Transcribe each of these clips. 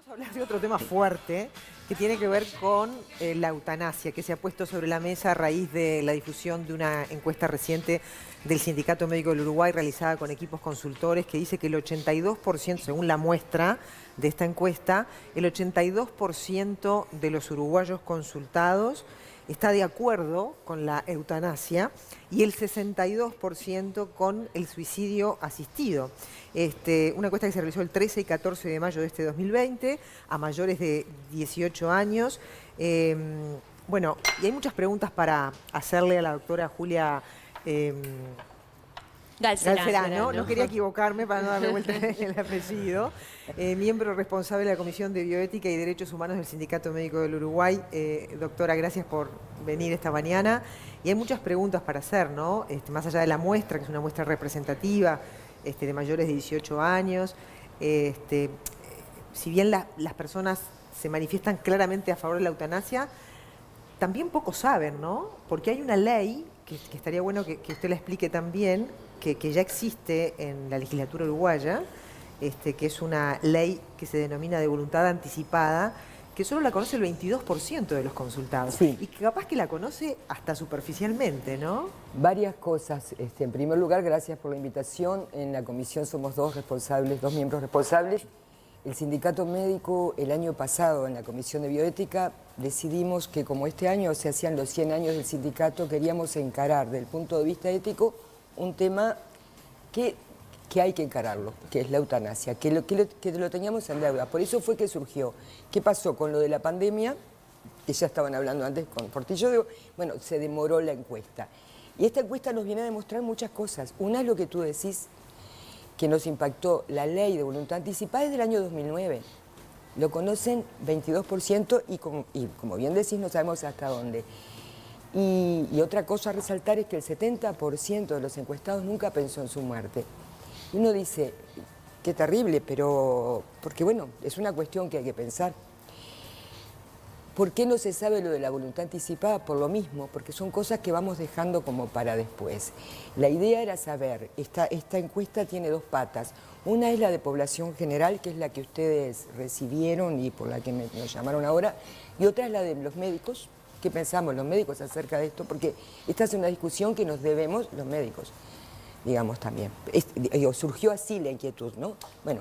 Vamos a hablar de otro tema fuerte que tiene que ver con la eutanasia, que se ha puesto sobre la mesa a raíz de la difusión de una encuesta reciente del Sindicato Médico del Uruguay realizada con equipos consultores que dice que el 82%, según la muestra de esta encuesta, el 82% de los uruguayos consultados está de acuerdo con la eutanasia y el 62% con el suicidio asistido. Una encuesta que se realizó el 13 y 14 de mayo de este 2020 a mayores de 18 años. Bueno, y hay muchas preguntas para hacerle a la doctora Julia Galcerano, no quería equivocarme para no darme vuelta el apellido. Miembro responsable de la Comisión de Bioética y Derechos Humanos del Sindicato Médico del Uruguay. Doctora, gracias por venir esta mañana. Y hay muchas preguntas para hacer, ¿no? Más allá de la muestra, que es una muestra representativa de mayores de 18 años. Si bien las personas se manifiestan claramente a favor de la eutanasia, también pocos saben, ¿no? Porque hay una ley, que estaría bueno que usted la explique también, que ya existe en la legislatura uruguaya, que es una ley que se denomina de voluntad anticipada, que solo la conoce el 22% de los consultados. Sí. Y que capaz que la conoce hasta superficialmente, ¿no? Varias cosas. En primer lugar, gracias por la invitación. En la comisión somos dos miembros responsables. El sindicato médico, el año pasado, en la comisión de bioética, decidimos que como este año se hacían los 100 años del sindicato, queríamos encarar desde el punto de vista ético un tema que hay que encararlo, que es la eutanasia, que lo teníamos en deuda. Por eso fue que surgió. ¿Qué pasó con lo de la pandemia? Que ya estaban hablando antes con Portillo, bueno, se demoró la encuesta. Y esta encuesta nos viene a demostrar muchas cosas. Una es lo que tú decís, que nos impactó la ley de voluntad anticipada desde el año 2009. Lo conocen 22% y como bien decís, no sabemos hasta dónde. Y otra cosa a resaltar es que el 70% de los encuestados nunca pensó en su muerte. Y uno dice, qué terrible, pero porque bueno, es una cuestión que hay que pensar. ¿Por qué no se sabe lo de la voluntad anticipada? Por lo mismo, porque son cosas que vamos dejando como para después. La idea era saber, esta encuesta tiene dos patas. Una es la de población general, que es la que ustedes recibieron y por la que nos llamaron ahora, y otra es la de los médicos. ¿Qué pensamos los médicos acerca de esto? Porque esta es una discusión que nos debemos los médicos, digamos también. Surgió así la inquietud, ¿no? Bueno,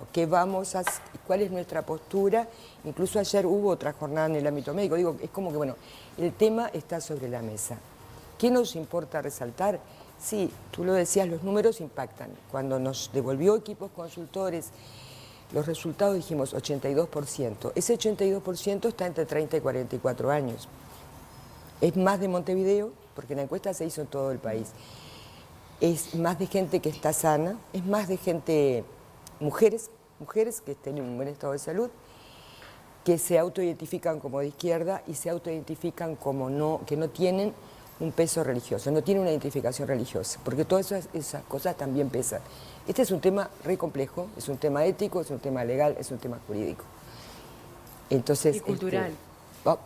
¿cuál es nuestra postura? Incluso ayer hubo otra jornada en el ámbito médico. Digo, es como que, bueno, el tema está sobre la mesa. ¿Qué nos importa resaltar? Sí, tú lo decías, los números impactan. Cuando nos devolvió equipos consultores, los resultados dijimos 82%. Ese 82% está entre 30 y 44 años. Es más de Montevideo, porque la encuesta se hizo en todo el país. Es más de gente que está sana, es más de gente, mujeres que estén en un buen estado de salud, que se autoidentifican como de izquierda y se autoidentifican como que no tienen un peso religioso, no tienen una identificación religiosa, porque todas esas cosas también pesan. Este es un tema re complejo, es un tema ético, es un tema legal, es un tema jurídico. Entonces, y cultural. Por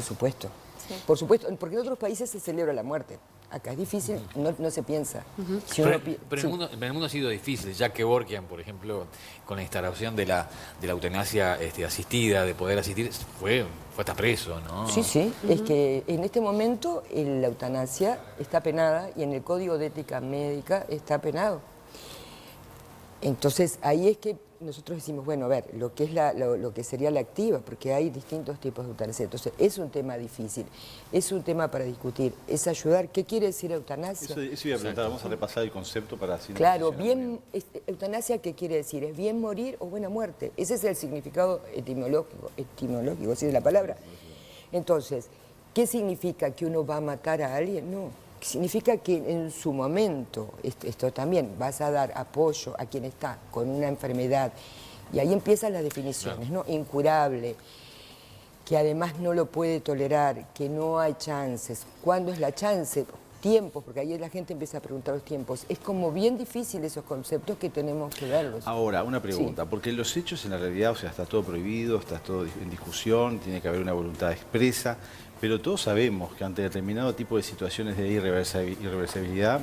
supuesto. Sí. Por supuesto, porque en otros países se celebra la muerte. Acá es difícil, no se piensa. Si pero sí. en el mundo ha sido difícil. Jack Kevorkian, por ejemplo, con la instalación de la eutanasia asistida, de poder asistir, fue hasta preso, ¿no? Sí, sí. Es que en este momento la eutanasia está penada y en el Código de Ética Médica está penado. Entonces, ahí es que nosotros decimos, bueno, a ver, lo que sería la activa, porque hay distintos tipos de eutanasia. Entonces, es un tema difícil, es un tema para discutir, es ayudar. ¿Qué quiere decir eutanasia? Eso iba a preguntar, vamos a repasar el concepto para así. Claro, eutanasia, ¿qué quiere decir? ¿Es bien morir o buena muerte? Ese es el significado etimológico, ¿sí es la palabra? Entonces, ¿qué significa que uno va a matar a alguien? No. Significa que en su momento, esto también, vas a dar apoyo a quien está con una enfermedad, y ahí empiezan las definiciones, ¿no? Incurable, que además no lo puede tolerar, que no hay chances. ¿Cuándo es la chance? Tiempos, porque ahí la gente empieza a preguntar los tiempos. Es como bien difícil esos conceptos que tenemos que verlos. Ahora, una pregunta, Sí. porque los hechos en la realidad, o sea, está todo prohibido, está todo en discusión, tiene que haber una voluntad expresa, pero todos sabemos que ante determinado tipo de situaciones de irreversibilidad,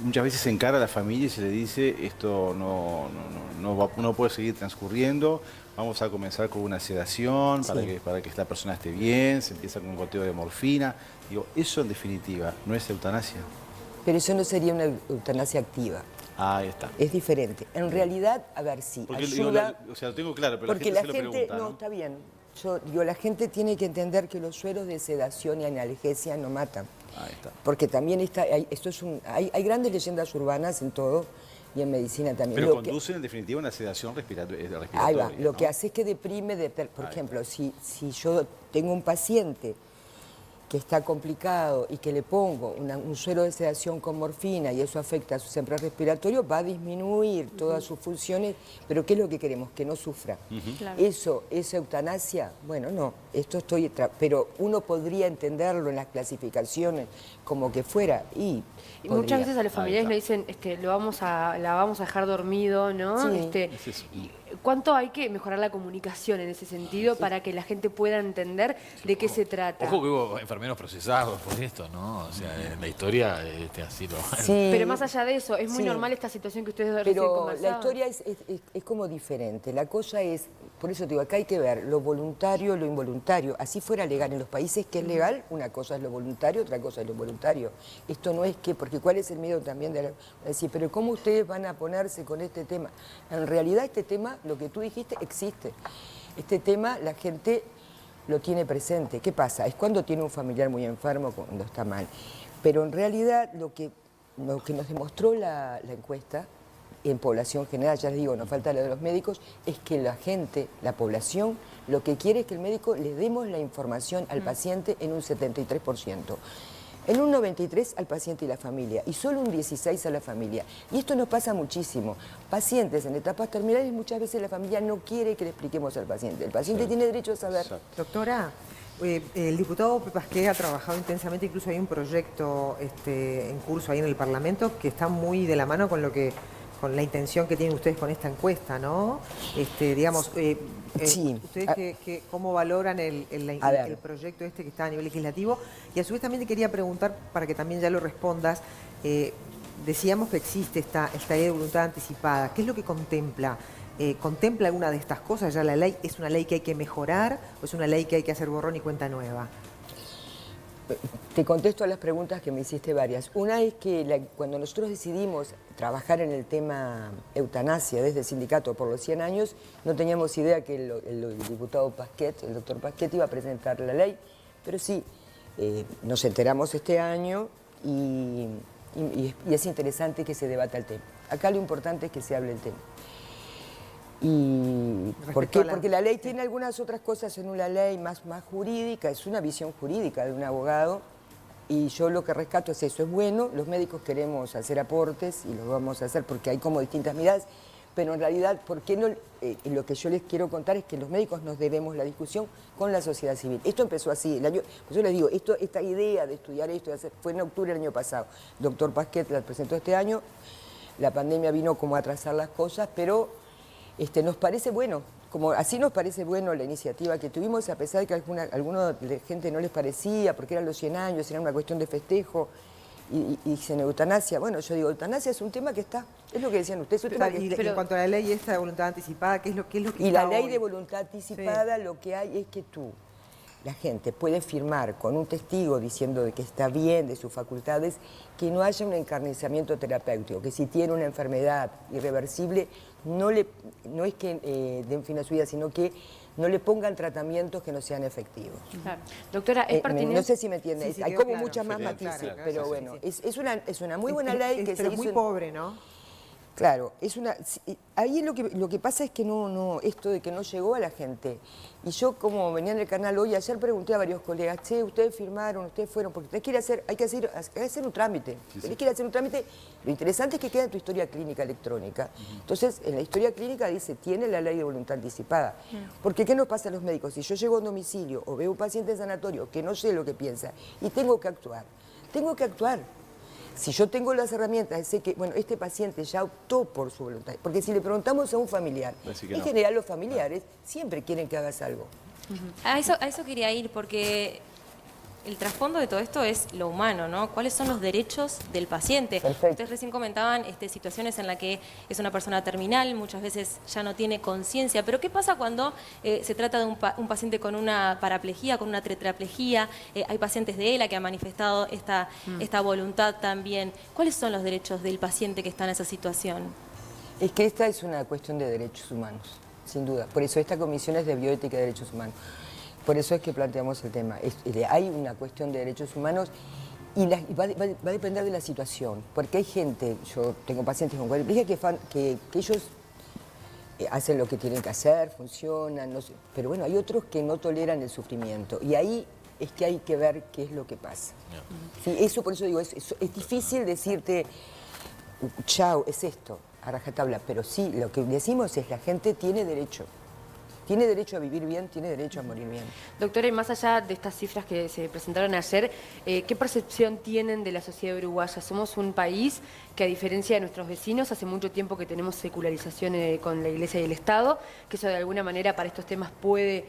muchas veces se encara a la familia y se le dice esto no puede seguir transcurriendo, vamos a comenzar con una sedación para que la persona esté bien, se empieza con un goteo de morfina. Digo, eso en definitiva no es eutanasia. Pero eso no sería una eutanasia activa. Ah, ahí está. Es diferente. En realidad, a ver, sí, Porque, ayuda... o sea, lo tengo claro, pero porque la gente se lo pregunta, ¿no? está bien. Yo digo, la gente tiene que entender que los sueros de sedación y analgesia no matan. Ahí está. Porque también hay grandes leyendas urbanas en todo y en medicina también. Pero conducen en definitiva a una sedación respiratoria. Ahí va. Lo ¿no? que hace es que deprime, por ejemplo, si yo tengo un paciente que está complicado y que le pongo un suero de sedación con morfina y eso afecta a su siempre respiratorio, va a disminuir todas sus funciones, pero ¿qué es lo que queremos? Que no sufra. Claro. Eso, esa eutanasia, bueno, no, pero uno podría entenderlo en las clasificaciones como que fuera Y muchas veces a los familiares le dicen, la vamos a dejar dormido, ¿no? Sí. Es eso. ¿Cuánto hay que mejorar la comunicación en ese sentido para que la gente pueda entender de qué se trata? Ojo que hubo enfermeros procesados por esto, ¿no? O sea, en la historia así lo... Sí. Pero más allá de eso, es muy Sí. normal esta situación que ustedes recién Pero conversaban. la historia es como diferente. La cosa es, por eso te digo, acá hay que ver lo voluntario, lo involuntario. Así fuera legal. En los países que es legal, una cosa es lo voluntario, otra cosa es lo involuntario. Esto no es que, porque ¿cuál es el miedo también de decir, pero cómo ustedes van a ponerse con este tema? En realidad este tema, lo que tú dijiste, existe. Este tema la gente lo tiene presente. ¿Qué pasa? Es cuando tiene un familiar muy enfermo, cuando está mal. Pero en realidad lo que nos demostró la encuesta en población general, ya les digo, nos falta lo de los médicos, es que la gente, la población, lo que quiere es que el médico le demos la información al paciente en un 73%. En un 93% al paciente y la familia, y solo un 16% a la familia. Y esto nos pasa muchísimo. Pacientes en etapas terminales, muchas veces la familia no quiere que le expliquemos al paciente. El paciente tiene derecho a saber. Doctora, el diputado Pepe Pasquet ha trabajado intensamente, incluso hay un proyecto en curso ahí en el Parlamento que está muy de la mano con con la intención que tienen ustedes con esta encuesta, ¿no? Digamos, Sí. ¿ustedes cómo valoran el proyecto que está a nivel legislativo? Y a su vez también te quería preguntar, para que también ya lo respondas, decíamos que existe esta idea de voluntad anticipada. ¿Qué es lo que contempla? ¿Contempla alguna de estas cosas? ¿Ya la ley es una ley que hay que mejorar o es una ley que hay que hacer borrón y cuenta nueva? Te contesto a las preguntas que me hiciste varias. Una es que cuando nosotros decidimos trabajar en el tema eutanasia desde el sindicato por los 100 años, no teníamos idea que el diputado Pasquet, el doctor Pasquet, iba a presentar la ley, pero sí, nos enteramos este año y es interesante que se debata el tema. Acá lo importante es que se hable el tema. ¿Y por qué? Porque la ley tiene algunas otras cosas en una ley más jurídica, es una visión jurídica de un abogado y yo lo que rescato es eso, es bueno, los médicos queremos hacer aportes y los vamos a hacer porque hay como distintas miradas, pero en realidad, ¿por qué no? Lo que yo les quiero contar es que los médicos nos debemos la discusión con la sociedad civil. Esto empezó así, pues yo les digo, esta idea de estudiar esto, fue en octubre del año pasado, el doctor Pasquet la presentó este año, la pandemia vino como a atrasar las cosas, pero nos parece bueno, como así nos parece bueno la iniciativa que tuvimos, a pesar de que a alguna gente no les parecía, porque eran los 100 años, era una cuestión de festejo, y se eutanasia. Bueno, yo digo, eutanasia es un tema que está, es lo que decían ustedes, es un tema que está. En cuanto a la ley esta de voluntad anticipada, ¿qué es lo que Y la está ley hoy? de voluntad anticipada, Sí. lo que hay es que la gente puede firmar con un testigo diciendo de que está bien, de sus facultades, que no haya un encarnizamiento terapéutico, que si tiene una enfermedad irreversible, no es que den fin a su vida, sino que no le pongan tratamientos que no sean efectivos. Claro. Doctora, ¿es pertinente? No sé si me entienden, Sí, hay quedó como claro. muchas más Claro, matices, claro, pero sí, bueno, sí. es una muy buena ley que se pero hizo... muy pobre, ¿no? Claro, ahí lo que pasa es que esto de que no llegó a la gente. Y yo, como venía en el canal hoy, ayer pregunté a varios colegas, che, ustedes firmaron, ustedes fueron, porque hay que hacer un trámite. Tenés que ir a hacer un trámite. Lo interesante es que queda en tu historia clínica electrónica. Entonces, en la historia clínica dice, tiene la ley de voluntad anticipada. Porque, ¿qué nos pasa a los médicos? Si yo llego a un domicilio o veo un paciente en sanatorio que no sé lo que piensa y tengo que actuar. Si yo tengo las herramientas, sé que, bueno, este paciente ya optó por su voluntad. Porque si le preguntamos a un familiar, en general los familiares siempre quieren que hagas algo. A eso quería ir, porque el trasfondo de todo esto es lo humano, ¿no? ¿Cuáles son los derechos del paciente? Perfecto. Ustedes recién comentaban situaciones en las que es una persona terminal, muchas veces ya no tiene conciencia, pero ¿qué pasa cuando se trata de un paciente con una paraplegia, con una tetraplegia? Hay pacientes de ELA que han manifestado esta voluntad también. ¿Cuáles son los derechos del paciente que está en esa situación? Es que esta es una cuestión de derechos humanos, sin duda. Por eso esta comisión es de bioética y derechos humanos. Por eso es que planteamos el tema. Hay una cuestión de derechos humanos y va a depender de la situación. Porque hay gente, yo tengo pacientes con cuadriplegia que ellos hacen lo que tienen que hacer, funcionan, no sé, pero bueno, hay otros que no toleran el sufrimiento. Y ahí es que hay que ver qué es lo que pasa. Sí, eso, por eso digo, es difícil decirte, chao, es esto, a rajatabla, pero sí, lo que decimos es la gente tiene derecho. Tiene derecho a vivir bien, tiene derecho a morir bien. Doctora, y más allá de estas cifras que se presentaron ayer, ¿qué percepción tienen de la sociedad uruguaya? Somos un país que, a diferencia de nuestros vecinos, hace mucho tiempo que tenemos secularización con la Iglesia y el Estado, que eso de alguna manera para estos temas puede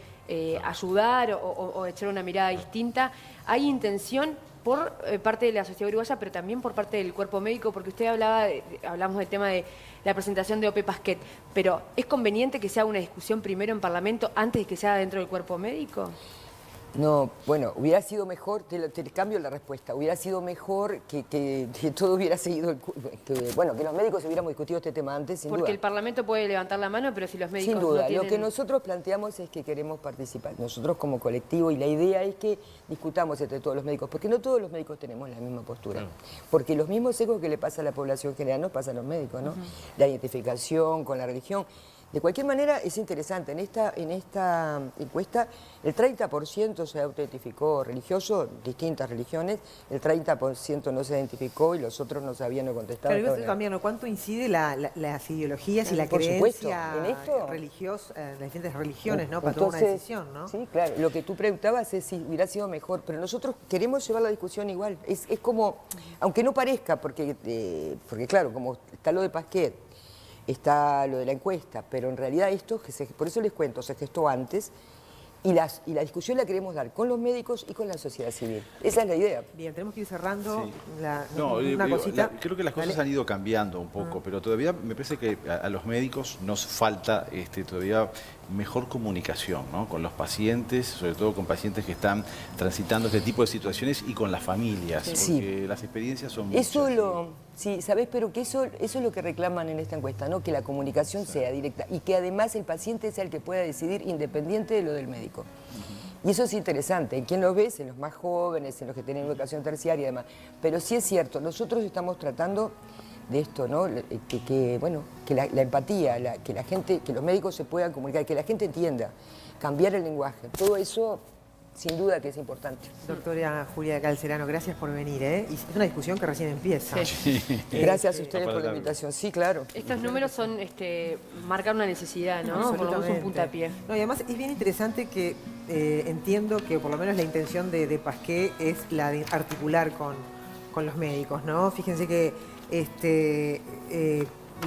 ayudar o echar una mirada distinta. ¿Hay intención por parte de la sociedad uruguaya, pero también por parte del cuerpo médico? Porque usted hablamos del tema de la presentación de OP Pasquet, pero ¿es conveniente que se haga una discusión primero en Parlamento antes de que se haga dentro del cuerpo médico? No, bueno, hubiera sido mejor, te cambio la respuesta, hubiera sido mejor que todo hubiera seguido, que los médicos hubiéramos discutido este tema antes, sin duda. Porque el Parlamento puede levantar la mano, pero si los médicos sin duda, no tienen... lo que nosotros planteamos es que queremos participar, nosotros como colectivo, y la idea es que discutamos entre todos los médicos, porque no todos los médicos tenemos la misma postura, porque los mismos sesgos que le pasa a la población general nos pasa a los médicos, ¿no? La identificación con la religión. De cualquier manera, es interesante, en esta encuesta el 30% se autoidentificó religioso, distintas religiones, el 30% no se identificó y los otros no sabían o contestaban. Pero yo también, ¿cuánto incide las ideologías y la por creencia supuesto, en esto, religiosa, las diferentes religiones, ¿no? Para entonces, tomar una decisión, ¿no? Sí, claro, lo que tú preguntabas es si hubiera sido mejor, pero nosotros queremos llevar la discusión igual, es como, aunque no parezca, porque claro, como está lo de Pasquet, está lo de la encuesta, pero en realidad esto, por eso les cuento, se gestó antes y la discusión la queremos dar con los médicos y con la sociedad civil. Esa es la idea. Bien, tenemos que ir cerrando Sí. una cosita. Creo que las cosas han ido cambiando un poco, pero todavía me parece que a los médicos nos falta todavía mejor comunicación, ¿no? Con los pacientes, sobre todo con pacientes que están transitando este tipo de situaciones y con las familias, porque las experiencias son muchas. Sí, ¿sabés? Pero que eso es lo que reclaman en esta encuesta, ¿no? Que la comunicación sea directa y que además el paciente sea el que pueda decidir independiente de lo del médico. Y eso es interesante. ¿En quién lo ves? En los más jóvenes, en los que tienen educación terciaria y demás. Pero sí es cierto, nosotros estamos tratando de esto, ¿no? Que la empatía, que la gente, que los médicos se puedan comunicar, que la gente entienda, cambiar el lenguaje. Todo eso, sin duda que es importante. Doctora Julia Calcerano, gracias por venir, ¿eh? Y es una discusión que recién empieza. Sí. Gracias a ustedes por la invitación. Sí, claro. Estos números son marcan una necesidad, ¿no? Por lo menos un puntapié. No, y además es bien interesante que entiendo que por lo menos la intención de Pasquet es la de articular con los médicos, ¿no? Fíjense que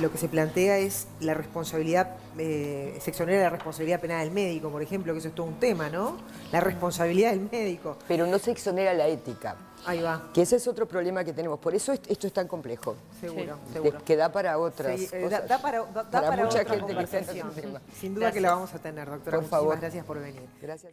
lo que se plantea es la responsabilidad, se exonera la responsabilidad penal del médico, por ejemplo, que eso es todo un tema, ¿no? La responsabilidad del médico. Pero no se exonera la ética. Ahí va. Que ese es otro problema que tenemos. Por eso esto es tan complejo. Seguro, Sí. seguro. Que da para otras Sí, cosas. da para mucha otra gente que está en conversación. ese tema. Sin duda que la vamos a tener, doctora. Por favor. Muchísimas gracias por venir. Gracias.